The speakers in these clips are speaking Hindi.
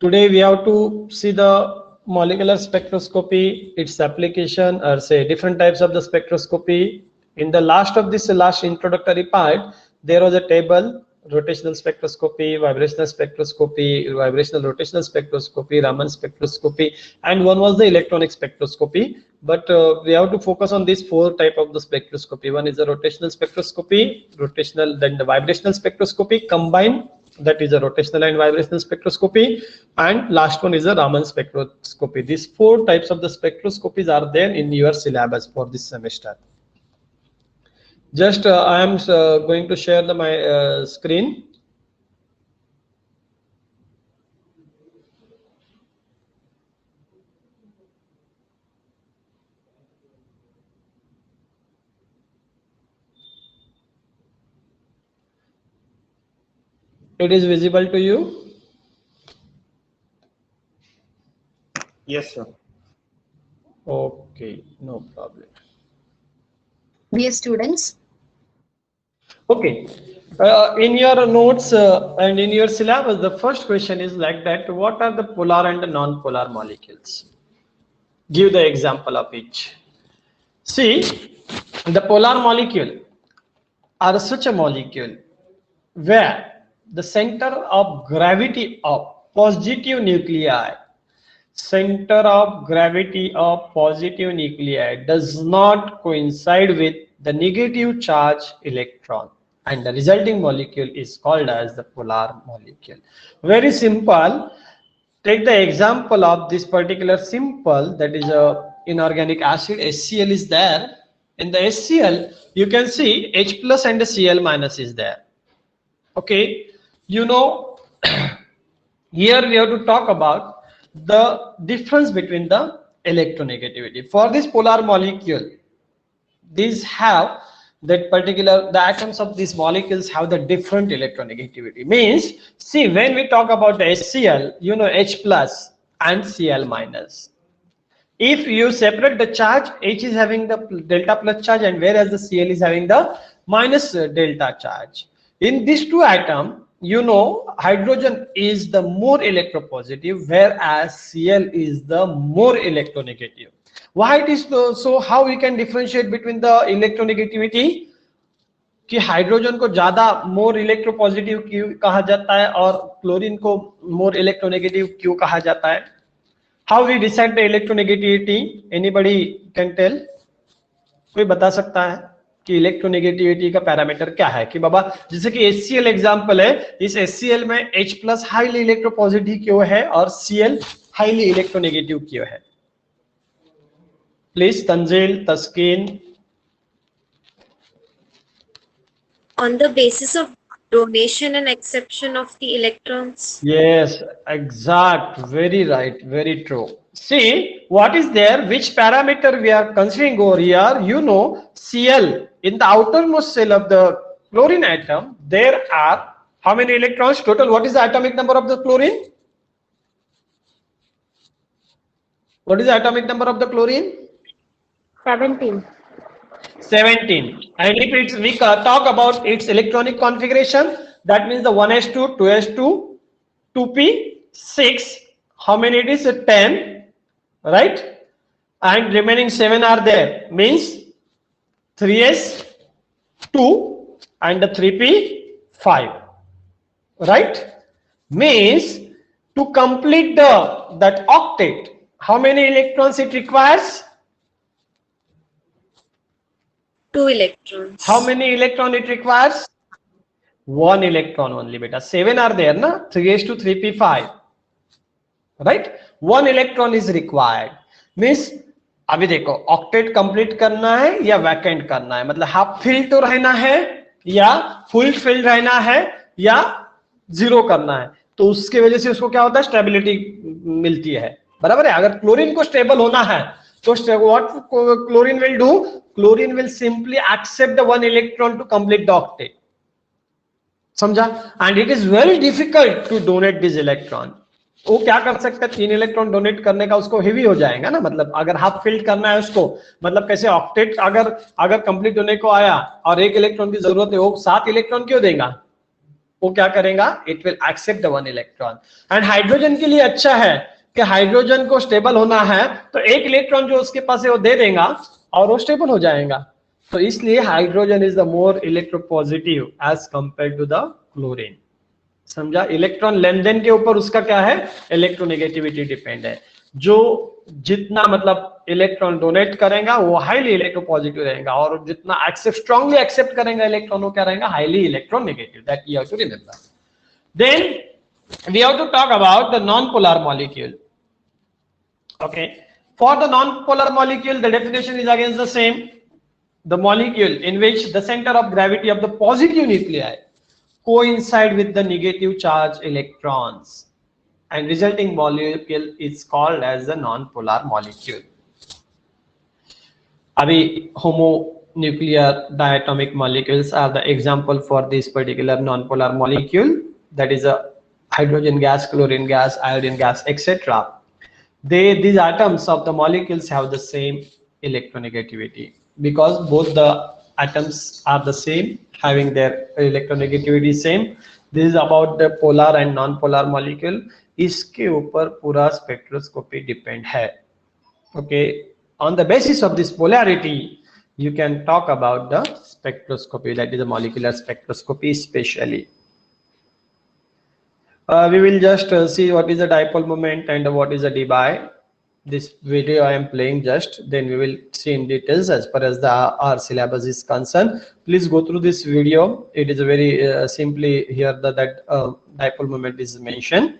Today we have to see the molecular spectroscopy, its application, or say different types of the spectroscopy. In the last of this last introductory part, there was a table: rotational spectroscopy, vibrational spectroscopy, vibrational rotational spectroscopy, Raman spectroscopy, and one was the electronic spectroscopy. But we have to focus on these four type of the spectroscopy. One is the rotational spectroscopy, rotational, then the vibrational spectroscopy combined, that is a rotational and vibrational spectroscopy, and last one is a Raman spectroscopy. These four types of the spectroscopies are there in your syllabus for this semester. Just I am going to share my screen. It is visible to you? Yes, sir. Okay, no problem. Dear students, Okay, in your notes and in your syllabus, the first question is like that: what are the polar and the non-polar molecules? Give the example of each. See, the polar molecule are such a molecule where the center of gravity of positive nuclei, does not coincide with the negative charge electron, and the resulting molecule is called as the polar molecule. Very simple. Take the example of this particular simple, that is a inorganic acid. HCl is there. In the HCl, you can see H plus and the Cl minus is there. Okay, you know, here we have to talk about the difference between the electronegativity. For this polar molecule, these have that particular, the atoms of these molecules have the different electronegativity. Means, see, when we talk about the HCl, you know, H plus and Cl minus. If you separate the charge, H is having the delta plus charge, and whereas the Cl is having the minus delta charge. In these two atoms, you know, hydrogen is the more electropositive, whereas Cl is the more electronegative. Why it is so? How we can differentiate between the electronegativity? कि हाइड्रोजन को ज्यादा मोर इलेक्ट्रोपॉजिटिव क्यों कहा जाता है और क्लोरीन को मोर इलेक्ट्रोनेगेटिव क्यों कहा जाता है? How we decide the electronegativity? Anybody can tell? कोई बता सकता है कि इलेक्ट्रोनेगेटिविटी का पैरामीटर क्या है? कि बाबा जैसे कि HCl एग्जांपल है, इस HCl में H प्लस हाईली इलेक्ट्रोपॉजिटिव क्यों है और Cl हाईली इलेक्ट्रोनेगेटिव क्यों है? Please Tanzeel, Taskeen. On the basis of donation and acception of the electrons. Yes, exact, very right, very true. See, what is there, which parameter we are considering over here? You know, Cl, in the outermost shell of the chlorine atom, there are how many electrons total? What is the atomic number of the chlorine? What is the atomic number of the chlorine? 17. 17. And if we talk about its electronic configuration, that means the 1s2, 2s2, 2p, 6. How many it is? 10, right? And remaining 7 are there. Means 3s, 2, and the 3p, 5. Right? Means to complete that octet, how many electrons it requires? 2 electrons. How many electron it requires? 1 electron only, beta. 7 are there, na? 3s2, 3p5. Right? 1 electron is required. Means, अभी देखो, octet complete करना है या vacant करना है? मतलब half filled तो रहना है या full filled रहना है या zero करना है? तो उसके वजह से उसको क्या होता है? Stability मिलती है. बराबर है? अगर क्लोरीन को स्टेबल होना है तो what chlorine will do? Chlorine will simply accept the 1 electron to complete the octet. समझा? And it is very difficult to donate this electron. वो क्या कर सकता है? 3 इलेक्ट्रॉन डोनेट करने का उसको हेवी हो जाएगा ना. मतलब अगर हाफ फिल्ड करना है उसको, मतलब कैसे ऑक्टेट अगर कंप्लीट होने को आया और 1 इलेक्ट्रॉन की जरूरत है, वो 7 इलेक्ट्रॉन क्यों देगा? वो क्या करेगा, it will accept the one electron. And hydrogen के लिए अच्छा है कि हाइड्रोजन को स्टेबल होना है तो एक इलेक्ट्रॉन जो उसके पास है वो दे देगा और वो स्टेबल हो जाएगा। तो इसलिए hydrogen is the more electropositive as compare to the chlorine. समझा, इलेक्ट्रॉन लेन देन के ऊपर उसका क्या है, इलेक्ट्रोनेगेटिविटी डिपेंड है। जो जितना मतलब इलेक्ट्रॉन डोनेट करेगा वो हाईली इलेक्ट्रोपॉजिटिव रहेगा, और जितना एक्सेप्ट स्ट्रांगली एक्सेप्ट करेगा इलेक्ट्रॉन वो क्या रहेगा, highly electronegative. That you have to remember. Then we have to talk about the non-polar molecule. Okay, for the non-polar molecule the definition is again the same. The molecule in which the center of gravity of the positive nuclei coincide with the negative charge electrons, and resulting molecule is called as the non-polar molecule. Abhi homonuclear diatomic molecules are the example for this particular non-polar molecule, that is a hydrogen gas, chlorine gas, iodine gas, etc. These atoms of the molecules have the same electronegativity because both the atoms are the same, having their electronegativity same. This is about the polar and non-polar molecule. इसके ऊपर पूरा spectroscopy depend है. Okay, on the basis of this polarity, you can talk about the spectroscopy, that is the molecular spectroscopy especially. We will just see what is the dipole moment and what is the dBi. This video I am playing just, then we will see in details as far as the our syllabus is concerned. Please go through this video. It is a very simply here that dipole moment is mentioned,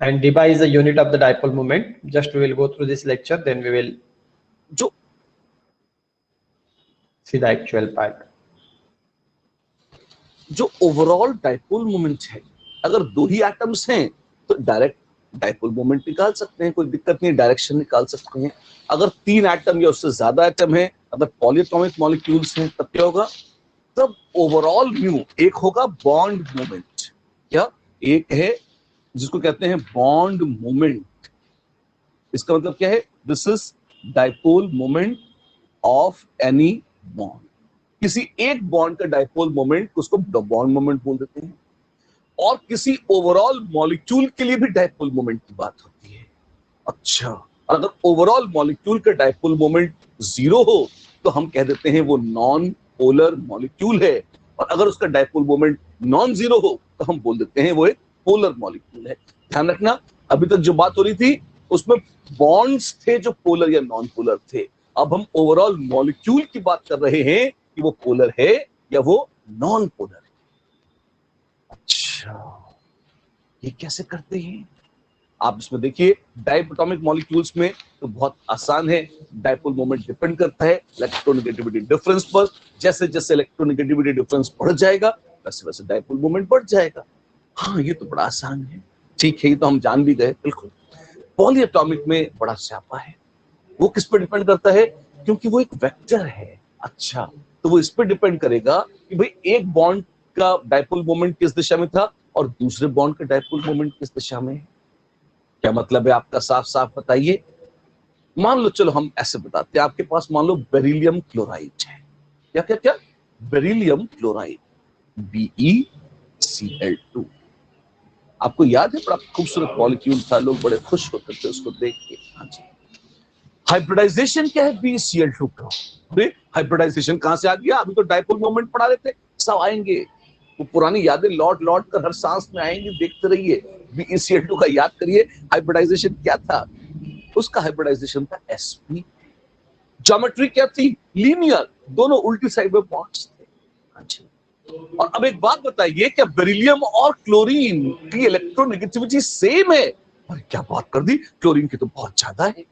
and dBi is the unit of the dipole moment. Just we will go through this lecture, then we will see the actual part. जो ओवरऑल डाइपोल मोमेंट है, अगर दो ही एटम्स हैं तो डायरेक्ट डाइपोल मोमेंट निकाल सकते हैं, कोई दिक्कत नहीं, डायरेक्शन निकाल सकते हैं। अगर तीन एटम या उससे ज्यादा एटम है, अगर पॉलीएटॉमिक मॉलिक्यूल्स हैं, तब क्या होगा, तब ओवरऑल म्यू एक होगा बॉन्ड मोमेंट। क्या एक है जिसको कहते हैं बॉन्ड मोमेंट। इसका मतलब क्या है, this is dipole moment of any bond. किसी एक बॉन्ड का डाइपोल मोमेंट उसको बॉन्ड मोमेंट बोल देते हैं। और किसी ओवरऑल मॉलिक्यूल के लिए भी डाइपोल मोमेंट की बात होती है। अच्छा, और अगर ओवरऑल मॉलिक्यूल का डाइपोल मोमेंट जीरो हो तो हम कह देते हैं वो नॉन पोलर मॉलिक्यूल है, और अगर उसका डाइपोल मोमेंट नॉन जीरो हो तो हम बोल देते हैं वो एक पोलर मॉलिक्यूल है। ध्यान रखना, अभी तक जो बात हो रही थी उसमें बॉन्ड्स थे जो पोलर या नॉन पोलर थे। अब हम ओवरऑल मॉलिक्यूल की बात कर रहे हैं कि वो पोलर है या वो नॉन पोलर है। अच्छा, ये कैसे करते हैं आप इसमें देखिए। डायटोमिक मॉलिक्यूल्स में तो बहुत आसान है, डाइपोल मोमेंट डिपेंड करता है इलेक्ट्रोनेगेटिविटी डिफरेंस पर। जैसे जैसे इलेक्ट्रोनेगेटिविटी डिफरेंस बढ़ जाएगा वैसे वैसे डाइपोल मोमेंट बढ़ जाएगा। हाँ, ये तो बड़ा आसान है, ठीक है, ये तो हम जान भी गए। बिल्कुल, पॉलीएटॉमिक में बड़ा स्यापा है। वो किस पर डिपेंड करता है, क्योंकि वो एक वेक्टर है। अच्छा, तो वो इस पर डिपेंड करेगा कि भाई एक बॉन्ड का डाइपोल मोमेंट किस दिशा में था और दूसरे बॉन्ड का डाइपोल मोमेंट किस दिशा में है। क्या मतलब है आपका, साफ साफ बताइए। मान लो, चलो हम ऐसे बताते हैं, आपके पास मान लो बेरिलियम क्लोराइड है। क्या क्या क्या, बेरिलियम क्लोराइड, BeCl2। आपको याद है, बड़ा खूबसूरत मॉलिक्यूल था, लोग बड़े खुश होते थे उसको देख के। हाँ जी, हाइब्रिडाइजेशन क्या है BeCl2 का? हाइब्रिडाइजेशन कहां से आ गया? अभी तो डाइपोल मोमेंट पढ़ा रहे थे, सब आएंगे, वो पुरानी यादें लौट लौट कर हर सांस में आएंगी, देखते रहिए। BeCl2 का याद करिए, हाइब्रिडाइजेशन क्या था? उसका हाइब्रिडाइजेशन था sp। ज्योमेट्री क्या थी? लीनियर, दोनों उल्टी साइड में बॉन्ड्स थे। अच्छा, और अब एक बात बताइए, क्या बेरिलियम और क्लोरीन की इलेक्ट्रोनेगेटिविटी सेम है? और क्या बात कर दी, क्लोरीन की तो बहुत ज्यादा है,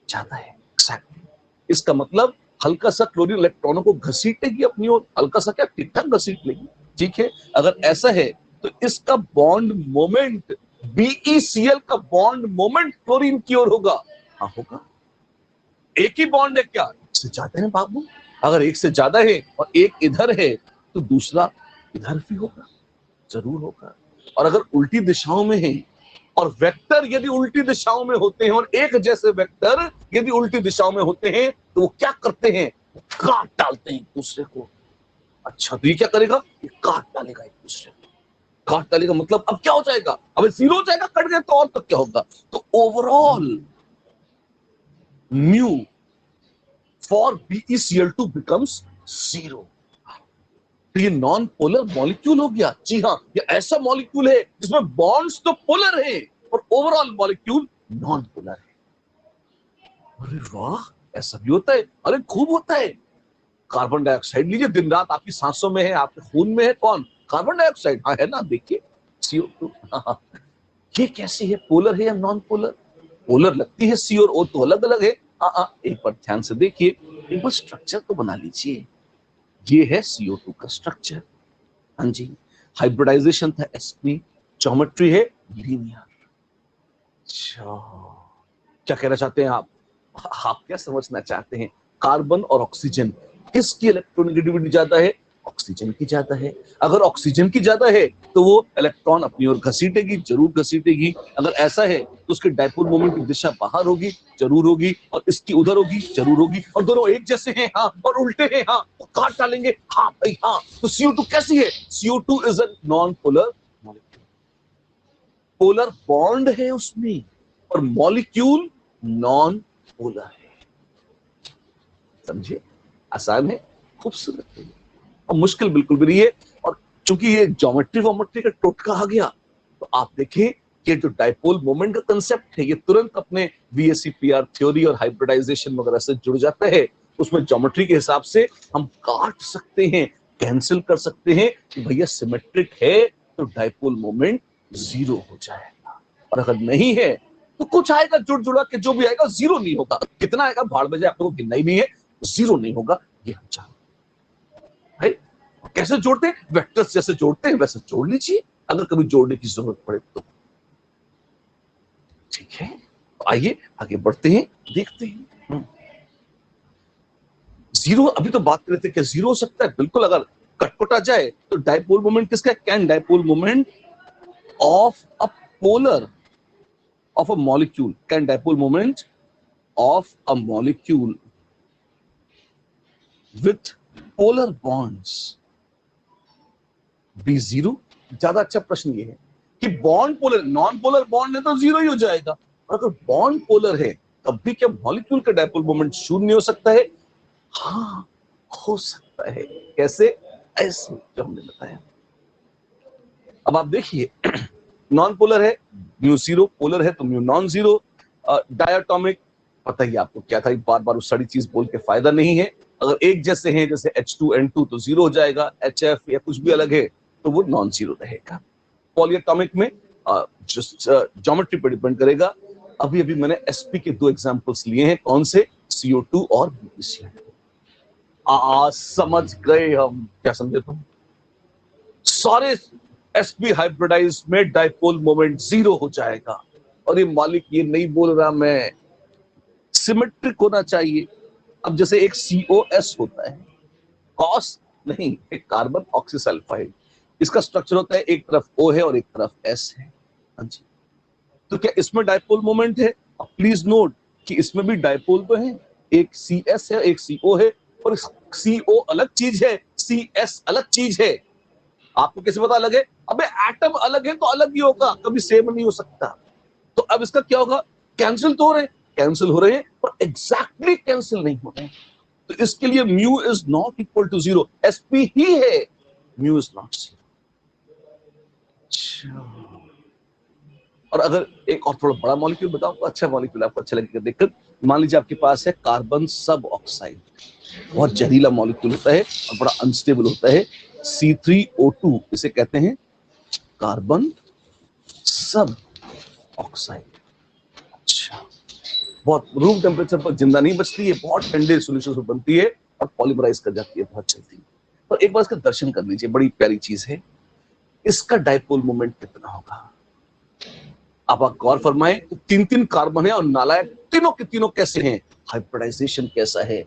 ज्यादा है। एक्जैक्टली, इसका मतलब हल्का सा क्लोरीन इलेक्ट्रॉनों को घसीटेगी अपनी ओर, हल्का सा क्या, ठीक ठाक घसीट लेगी। ठीक है, अगर ऐसा है तो इसका बॉन्ड मोमेंट, BeCl का बॉन्ड मोमेंट क्लोरीन की ओर होगा। हाँ होगा, एक ही बॉन्ड है क्या, एक से ज्यादा है बाबू? अगर एक से ज्यादा है और एक इधर है तो दूसरा इधर भी होगा, जरूर होगा। और अगर उल्टी दिशाओं में है, और वेक्टर यदि उल्टी दिशाओं में होते हैं, और एक जैसे वेक्टर यदि उल्टी दिशाओं में होते हैं, तो वो क्या करते हैं, काट डालते हैं एक दूसरे को। अच्छा, तो ये क्या करेगा, ये काट डालेगा एक दूसरे को। काट डालेगा मतलब अब क्या हो जाएगा, अब जीरो हो जाएगा, कट गया तो और तक क्या होगा। तो overall mu for BeCl2 becomes zero. तो ये नॉन पोलर मॉलिक्यूल हो गया। जी हाँ, ये ऐसा मॉलिक्यूल है जिसमें बॉन्ड्स तो पोलर है और ओवरऑल मॉलिक्यूल नॉन पोलर है। अरे वाह, ऐसा भी होता है? अरे खूब होता है। कार्बन डाइऑक्साइड लीजिए, दिन रात आपकी सांसों में है, आपके खून में है, कौन? Carbon dioxide. हाँ है ना, देखिए CO2। ये कैसे है, पोलर है या नॉन पोलर? पोलर लगती है, C और O तो अलग अलग है। एक बार ध्यान से देखिए, एक बार स्ट्रक्चर तो बना लीजिए। ये है CO2 का स्ट्रक्चर। हाँ जी, हाइब्रिडाइजेशन था sp, ज्योमेट्री है लीनियर। क्या कहना चाहते हैं आप क्या समझना चाहते हैं? कार्बन और ऑक्सीजन, किसकी इलेक्ट्रोनेगेटिविटी ज्यादा है? ऑक्सीजन की ज्यादा है। अगर ऑक्सीजन की ज्यादा है तो वो इलेक्ट्रॉन अपनी ओर घसीटेगी, जरूर घसीटेगी। अगर ऐसा है तो उसके डायपोल मोमेंट की दिशा बाहर होगी, जरूर होगी, और इसकी उधर होगी, जरूर होगी। और दोनों एक जैसे हैं, हाँ, और उल्टे हैं, हाँ, तो काट डालेंगे, हाँ भाई हाँ। तो CO2 कैसी है? CO2 is a non polar molecule. Polar bond है उसमें और मॉलिक्यूल नॉन पोलर है। समझे? आसान है, खूबसूरत है, और मुश्किल बिल्कुल भी नहीं है। और चूंकि ये ज्योमेट्री वॉमेट्री का टोटका आ गया, तो आप देखिए कि जो डायपोल मोमेंट का कंसेप्ट है, ये तुरंत अपने VSEPR थ्योरी और हाइब्रिडाइजेशन वगैरह से जुड़ जाता है। उसमें ज्योमेट्री के हिसाब से हम काट सकते हैं, कैंसिल कर सकते हैं कि भैया सिमेट्रिक है तो डायपोल मोमेंट जीरो हो जाएगा, और अगर नहीं है तो कुछ आएगा जुड़ जुड़ा के, जो भी आएगा जीरो नहीं होगा। कितना आएगा भाड़ में जाए, आपको गिनना ही नहीं है, जीरो नहीं होगा। ये हम जानते हैं। कैसे जोड़ते हैं? वेक्टर्स जैसे जोड़ते हैं वैसे जोड़ लीजिए, अगर कभी जोड़ने की जरूरत पड़े तो। ठीक है, आइए आगे बढ़ते हैं, देखते हैं। जीरो, अभी तो बात कर रहे थे कि जीरो हो सकता है, बिल्कुल। अगर कटकट आ जाए तो डायपोल मोमेंट किसका? Can dipole moment of a polar of a molecule, can dipole moment of a molecule with polar bonds be zero? ज्यादा अच्छा प्रश्न ये है कि bond polar, non polar bond है तो जीरो ही हो जाएगा, और अगर बॉन्ड पोलर है तब भी क्या मॉलिक्यूल का डायपोल मोमेंट शून्य हो सकता है? हाँ, हो सकता है। कैसे? ऐसे जो हमने बताया। अब आप देखिए, नॉन पोलर है म्यू जीरो, पोलर है तो म्यू नॉन जीरो। डायटोमिक, पता ही आपको क्या था, बार बार उस सारी चीज बोल के फायदा नहीं है। अगर एक जैसे हैं, जैसे H2N2 तो जीरो हो जाएगा, HF या कुछ भी अलग है तो वो नॉन जीरो रहेगा। पॉलीएटॉमिक में ज्योमेट्री पर डिपेंड करेगा। अभी अभी मैंने sp के दो एग्जांपल्स लिए हैं, कौन से? CO2 और BeCl2। समझ गए हम? क्या समझे तुम? सारे sp हाइब्रिडाइज में डायपोल मोमेंट जीरो हो जाएगा। और ये मालिक ये नहीं बोल रहा मैं, सिमेट्रिक होना चाहिए। अब जैसे एक COS होता है, कॉस नहीं, एक कार्बन ऑक्सीसल्फाइड, इसका स्ट्रक्चर होता है एक तरफ O है और एक तरफ S है। हाँ जी, तो क्या इसमें डायपोल मोमेंट है? प्लीज नोट कि इसमें भी डायपोल तो है, एक CS है एक CO है, और CO अलग चीज है, CS अलग चीज है। आपको कैसे पता अलग है? अबे एटम अलग है तो अलग ही होगा, कभी सेम नहीं हो सकता। तो अब इसका क्या होगा? कैंसिल तो हो रहे हैं, कैंसिल हो रहे हैं, पर एग्जैक्टली कैंसिल नहीं हो रहे हैं। तो इसके लिए mu is not equal to zero, sp ही है, म्यू इज नॉट जीरो। और अगर एक और थोड़ा बड़ा मॉलिक्यूल बताओ तो अच्छा मॉलिक्यूल आपको अच्छा लगेगा देखकर। मान लीजिए आपके पास है कार्बन सब ऑक्साइड, बहुत जहरीला मॉलिक्यूल होता है और बड़ा अनस्टेबल होता है, C3O2, इसे कहते हैं कार्बन सब ऑक्साइड। अच्छा, बहुत रूम टेम्परेचर पर जिंदा नहीं बचती है, बहुत ठंडे सॉल्यूशन में बनती है और पॉलीमराइज कर जाती है बहुत जल्दी। तो एक बार इसका दर्शन कर लीजिए, बड़ी प्यारी चीज है। इसका डायपोल मोमेंट कितना होगा? अब आप गौर फरमाएं, तो तीन तीन कार्बन है और नालायक तीनों के तीनों कैसे हैं? हाइब्रिडाइजेशन कैसा है?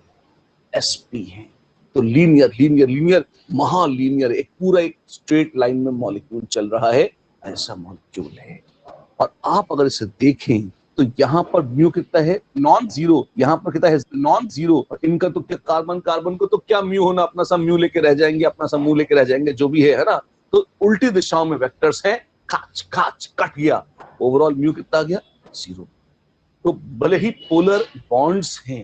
sp है। तो लीनियर लीनियर लीनियर महालीनियर, एक पूरा एक स्ट्रेट लाइन में मॉलिक्यूल चल रहा है, ऐसा मॉलिक्यूल है। और आप अगर इसे देखें तो यहाँ पर म्यू कितना है? Non zero. यहाँ पर कितना है? Non zero. और इनका तो क्या, कार्बन कार्बन को तो क्या म्यू होना, अपना सा म्यू लेके रह जाएंगे, अपना सा म्यू लेके रह जाएंगे, जो भी है ना। तो उल्टी दिशाओं में वेक्टर्स हैं, काच काच कट गया, ओवरऑल म्यू कितना आ गया, 0। तो भले ही पोलर बॉन्ड्स हैं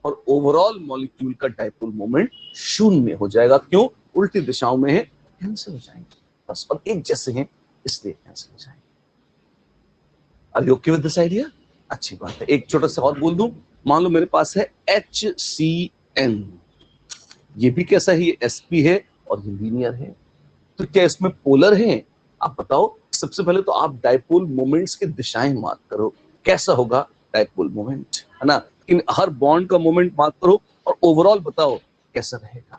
और ओवरऑल मॉलिक्यूल का डाइपोल मोमेंट 0 हो जाएगा। क्यों? उल्टी दिशाओं में है, कैंसिल हो जाएंगे बस, और एक जैसे हैं इसलिए कैंसिल हो जाएंगे। Are you okay with this idea? अच्छी बात है। एक छोटा सा और बोल दूं, मान लो मेरे पास है HCN, ये भी कैसा है, ये sp है और ये लीनियर है, तो क्या इसमें पोलर है? आप बताओ। सबसे पहले तो आप डाइपोल मोमेंट्स की दिशाएं मार्क करो, कैसा होगा डाइपोल मोमेंट, है ना। इन हर बॉन्ड का मोमेंट मार्क करो और ओवरऑल बताओ कैसा रहेगा।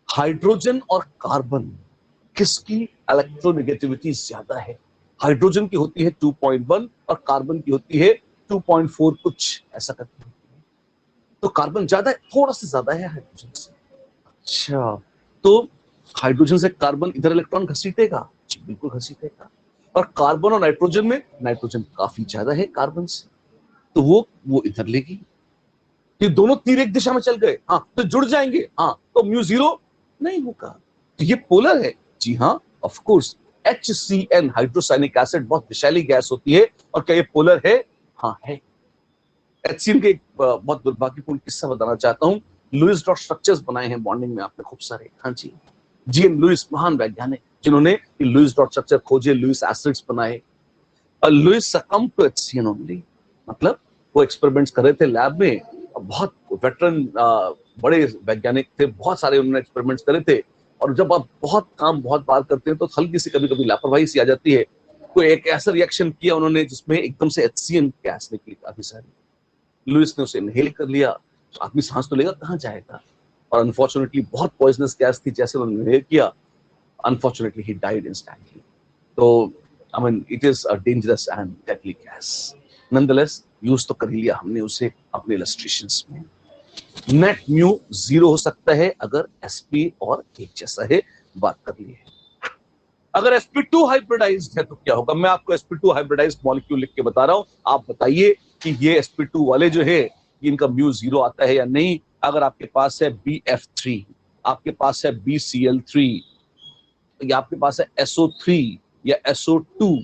हाइड्रोजन और कार्बन, किसकी इलेक्ट्रोनेगेटिविटी ज्यादा है? हाइड्रोजन की होती है 2.1 और कार्बन की होती है 2.4 कुछ ऐसा करके होती है। तो कार्बन ज्यादा है, थोड़ा सा ज्यादा है हाइड्रोजन से। अच्छा, तो हाइड्रोजन से कार्बन इधर इलेक्ट्रॉन घसीटेगा? जी बिल्कुल घसीटेगा। और कार्बन और नाइट्रोजन में नाइट्रोजन काफी ज्यादा है कार्बन से, तो वो इधर लेगी। ये दोनों तीर एक दिशा में चल गए, हाँ तो जुड़ जाएंगे, हाँ तो म्यू 0 नहीं होगा। तो ये पोलर है? जी हाँ, of course. HCN hydrocyanic acid बहुत विषैली गैस होती है, और क्या ये पोलर है? हाँ है। HCN के एक बहुत दुर्भाग्यपूर्ण किस्सा बताना चाहता हूँ। लुईस डॉट स्ट्रक्चर्स बनाए हैं बॉन्डिंग में आपने खूब सारे। हाँ जी, GN लुईस महान वैज्ञानिक जिन्होंने लुईस डॉट स्ट्रक्चर खोजे, लुईस एसिड्स बनाए। Lewis succumbed to HCN only, मतलब वो एक्सपेरिमेंट्स कर रहे थे लैब में, बहुत वेटरन बड़े वैज्ञानिक थे, बहुत सारे उन्होंने एक्सपेरिमेंट्स करे थे। और जब आप बहुत काम बहुत बार करते हैं तो हल्की सी कभी कभी लापरवाही सी आ जाती है। कोई एक ऐसा रिएक्शन किया उन्होंने जिसमें एकदम से HCN गैस निकली काफी सारी। लुईस ने उसे इनहेल कर लिया, तो आदमी सांस तो लेगा, कहाँ जाएगा। और अनफॉर्चुनेटली बहुत पॉइजनस गैस थी, जैसे उन्होंने इनहेल किया, अनफॉर्चुनेटली ही डाइड इंस्टेंटली। तो I mean it is a dangerous and deadly gas. Nonetheless use तो कर ही लिया हमने उसे अपने इलस्ट्रेशंस में। नेट म्यू 0 हो सकता है अगर sp और एक जैसा है, बात कर ली है। अगर sp2 हाइब्रिडाइज्ड है तो क्या होगा? मैं आपको sp2 हाइब्रिडाइज्ड मॉलिक्यूल लिख के बता रहा हूं, आप बताइए कि ये sp2 वाले जो है इनका म्यू 0 आता है या नहीं। अगर आपके पास है BF3, आपके पास है BCl3, या आपके पास है SO3 या SO2,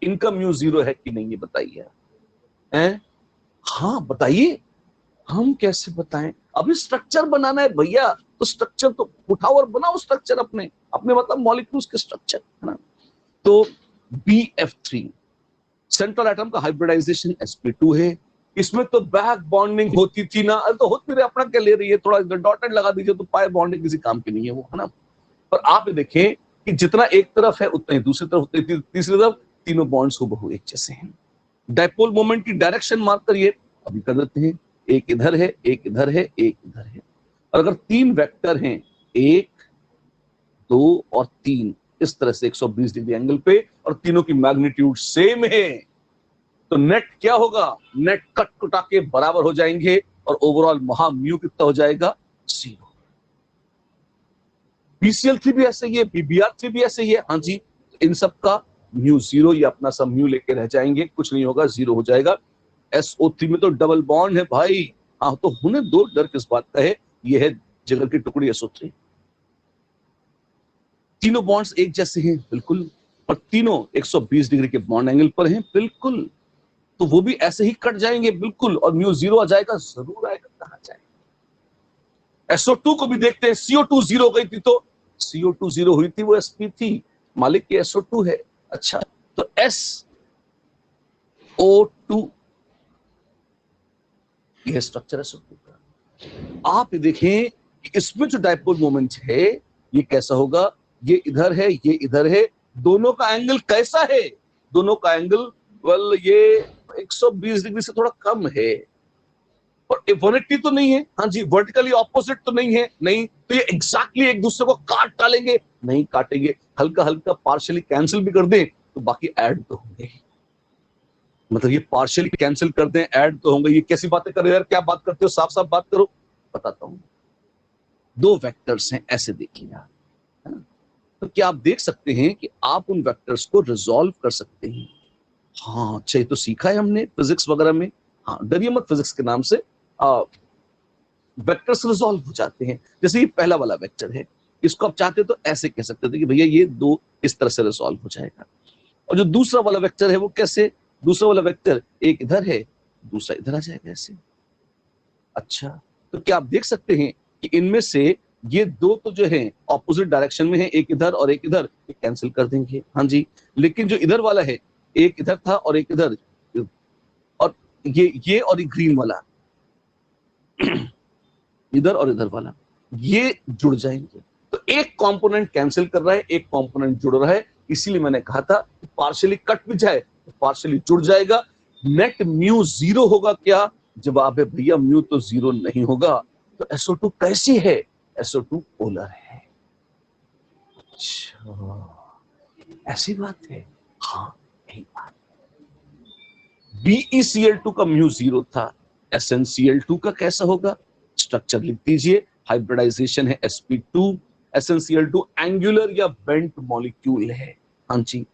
इनका म्यू 0 है कि नहीं, ये बताइए। हाँ बताइए। हम कैसे बताएं? अभी स्ट्रक्चर बनाना है भैया, तो स्ट्रक्चर तो उठाओ और बनाओ स्ट्रक्चर अपने अपने मतलब मॉलिक्यूल्स के स्ट्रक्चर, है ना। तो BF3 सेंट्रल एटम का हाइब्रिडाइजेशन sp2 है। इसमें तो बैक बॉन्डिंग होती थी ना, तो होती रहे, अपना क्या ले रही है, थोड़ा डॉटेड लगा दीजिए तो पाए बॉन्डिंग किसी काम की नहीं है वो, है ना। पर आप देखें कि जितना एक तरफ है उतना ही दूसरी तरफ, उतनी तीसरी तरफ, तीनों बॉन्ड्स हूबहू एक जैसे हैं। डाइपोल मोमेंट की डायरेक्शन मार्क करिए, अभी कर देते हैं। एक इधर है, एक इधर है, एक इधर है। और अगर 3 वेक्टर हैं, 1, 2 और 3, इस तरह से 120 डिग्री एंगल पे, और तीनों की मैग्नीट्यूड सेम है, तो नेट क्या होगा? नेट कट कुटा के बराबर हो जाएंगे, और ओवरऑल महा म्यू कितना हो जाएगा? 0। BCl3 भी ऐसे ही है, BBr3 भी ऐसे ही है। हाँ जी, इन सब का म्यू 0, ये अपना सब म्यू लेके रह जाएंगे, कुछ नहीं होगा, 0 हो जाएगा। SO3 में तो डबल बॉन्ड है भाई, हाँ तो होने दो, डर किस बात का है, ये है जिगर की टुकड़ी SO3। तीनों बॉन्ड्स एक जैसे हैं बिल्कुल, और तीनों 120 डिग्री के बॉन्ड एंगल पर हैं बिल्कुल, तो वो भी ऐसे ही कट जाएंगे बिल्कुल, और म्यू 0 आ जाएगा, जरूर आएगा, कहां जाएगा। SO2 को भी देखते हैं, CO2 0 हो गई थी, तो CO2 0 हुई थी, वो sp थी, मालिक की SO2 है। अच्छा, तो SO2 यह स्ट्रक्चर SO2 का। आप देखें कि इसमें जो डाइपोल मोमेंट है ये कैसा होगा? ये इधर है, ये इधर है, दोनों का एंगल कैसा है? दोनों का एंगल वेल ये 120 डिग्री से थोड़ा कम है, और 180 तो नहीं है। हाँ जी, वर्टिकली ऑपोजिट तो नहीं है, नहीं तो ये एग्जैक्टली एक दूसरे को काट डालेंगे, नहीं काटेंगे, हल्का हल्का पार्शियली कैंसिल भी कर दें तो बाकी ऐड तो होंगे। मतलब ये पार्शियली कैंसिल कर दें, ऐड तो होंगे। ये कैसी बातें कर रहे हो यार, क्या बात करते हो, साफ साफ बात करो। बताता हूं, 2 वेक्टर्स हैं, ऐसे देखिए यार, है ना। तो क्या आप देख सकते हैं कि आप उन वेक्टर्स को रिजॉल्व कर सकते हैं? हाँ अच्छा, ये तो सीखा है हमने फिजिक्स वगैरह में। हाँ डरिए मत, फिजिक्स के नाम से वेक्टर्स रिजॉल्व हो जाते हैं। जैसे ये पहला वाला वेक्टर है, इसको आप चाहते तो ऐसे कह सकते थे कि भैया ये दो इस तरह से रिजॉल्व हो जाएगा। और जो दूसरा वाला वेक्टर है वो कैसे, दूसरा वाला वेक्टर एक इधर है, दूसरा इधर आ जाएगा ऐसे। अच्छा, तो क्या आप देख सकते हैं कि इनमें से ये दो तो जो है ऑपोजिट डायरेक्शन में है, एक इधर और एक इधर, ये कैंसिल कर देंगे। हाँ जी, लेकिन जो इधर वाला है, एक इधर था और एक इधर, और ये और ये ग्रीन वाला इधर और इधर वाला, ये जुड़ जाएंगे। तो एक कंपोनेंट कैंसिल कर रहा है, एक कंपोनेंट जुड़ रहा है, इसीलिए मैंने कहा था पार्शियली कट भी जाए तो पार्शियली जुड़ जाएगा। नेट म्यू 0 होगा क्या? जवाब है भैया म्यू तो 0 नहीं होगा। तो SO2 कैसी है? SO2 पोलर है। अच्छा, ऐसी बात है। हाँ, यही बात। BeCl2 का म्यू 0 था, SnCl2 का कैसा होगा? स्ट्रक्चर लिख दीजिए, हाइब्रिडाइजेशन है sp2, SnCl2 एंगुलर या बेंट मॉलिक्यूल है। हाँ जी,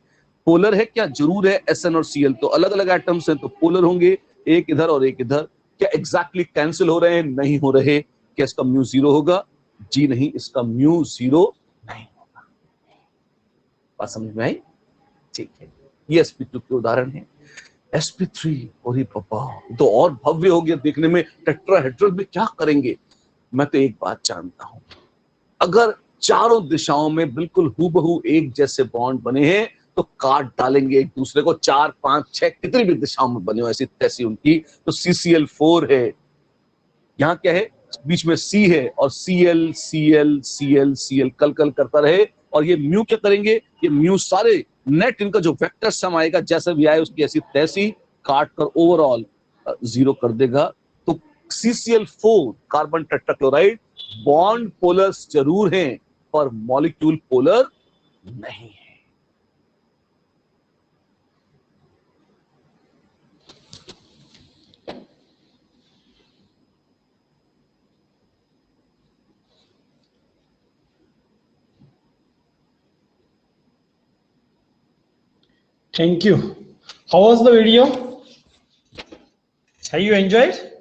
पोलर है क्या? जरूर है। Sn और Cl तो अलग अलग एटम्स हैं तो पोलर होंगे, एक इधर और एक इधर। क्या एग्जैक्टली कैंसिल हो रहे हैं? नहीं हो रहे। क्या इसका म्यू 0 होगा? जी नहीं, इसका म्यू 0 नहीं होगा। बात समझ में आई? ठीक है, ये sp2 के उदाहरण है। sp3, और पापा तो और भव्य हो गया देखने में। टेट्राहेड्रल में क्या करेंगे? मैं तो एक बात जानता हूं, अगर चारों दिशाओं में बिल्कुल हूबहू एक जैसे बॉन्ड बने हैं तो काट डालेंगे एक दूसरे को, 4, 5, 6 कितनी भी दिशाओं में बने हो ऐसी तैसी उनकी। तो CCl4 है, यहाँ क्या है? बीच में C है और Cl Cl Cl Cl कल कल करता रहे। और ये म्यू क्या करेंगे? ये म्यू सारे नेट इनका जो वेक्टर सम आएगा जैसा भी आए उसकी ऐसी तैसी काट कर ओवरऑल 0 कर देगा। तो CCl4 कार्बन टेट्राक्लोराइड बॉन्ड पोलर्स जरूर हैं पर मॉलिक्यूल पोलर नहीं है। Thank you. How was the video? Have you enjoyed?